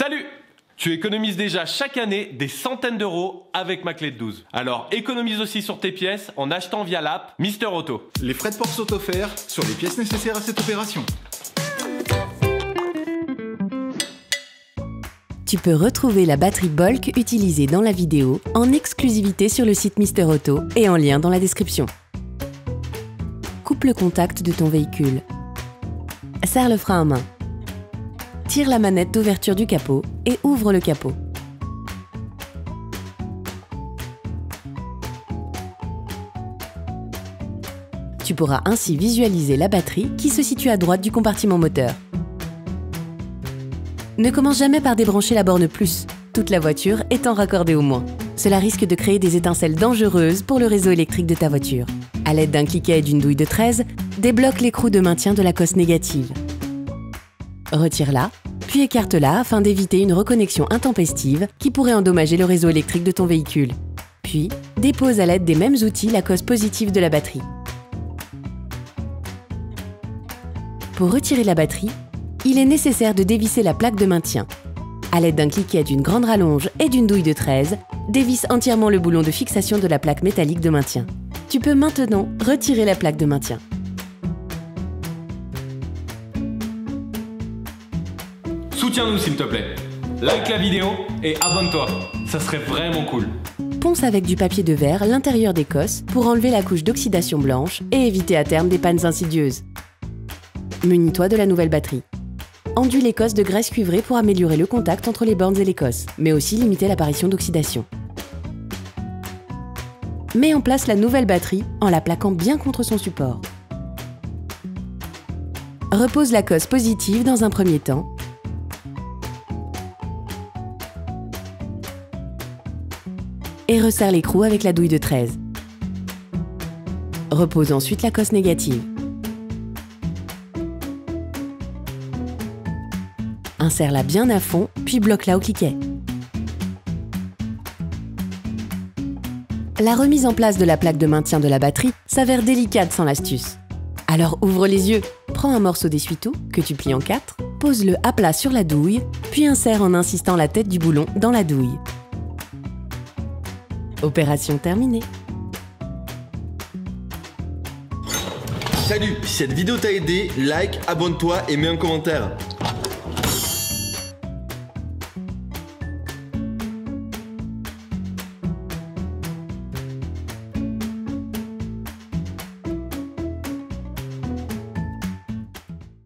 Salut! Tu économises déjà chaque année des centaines d'euros avec ma clé de 12. Alors économise aussi sur tes pièces en achetant via l'app Mister Auto. Les frais de port sont offerts sur les pièces nécessaires à cette opération. Tu peux retrouver la batterie Bolk utilisée dans la vidéo en exclusivité sur le site Mister Auto et en lien dans la description. Coupe le contact de ton véhicule. Serre le frein à main. Tire la manette d'ouverture du capot et ouvre le capot. Tu pourras ainsi visualiser la batterie qui se situe à droite du compartiment moteur. Ne commence jamais par débrancher la borne plus, toute la voiture étant raccordée au moins. Cela risque de créer des étincelles dangereuses pour le réseau électrique de ta voiture. À l'aide d'un cliquet et d'une douille de 13, débloque l'écrou de maintien de la cosse négative. Retire-la, puis écarte-la afin d'éviter une reconnexion intempestive qui pourrait endommager le réseau électrique de ton véhicule. Puis, dépose à l'aide des mêmes outils la cosse positive de la batterie. Pour retirer la batterie, il est nécessaire de dévisser la plaque de maintien. À l'aide d'un cliquet, d'une grande rallonge et d'une douille de 13, dévisse entièrement le boulon de fixation de la plaque métallique de maintien. Tu peux maintenant retirer la plaque de maintien. Soutiens-nous s'il te plaît. Like la vidéo et abonne-toi. Ça serait vraiment cool. Ponce avec du papier de verre l'intérieur des cosses pour enlever la couche d'oxydation blanche et éviter à terme des pannes insidieuses. Munis-toi de la nouvelle batterie. Enduis les cosses de graisse cuivrée pour améliorer le contact entre les bornes et les cosses, mais aussi limiter l'apparition d'oxydation. Mets en place la nouvelle batterie en la plaquant bien contre son support. Repose la cosse positive dans un premier temps. Et resserre l'écrou avec la douille de 13. Repose ensuite la cosse négative. Insère-la bien à fond, puis bloque-la au cliquet. La remise en place de la plaque de maintien de la batterie s'avère délicate sans l'astuce. Alors ouvre les yeux, prends un morceau d'essuie-tout que tu plies en 4, pose-le à plat sur la douille, puis insère en insistant la tête du boulon dans la douille. Opération terminée. Salut, si cette vidéo t'a aidé, like, abonne-toi et mets un commentaire.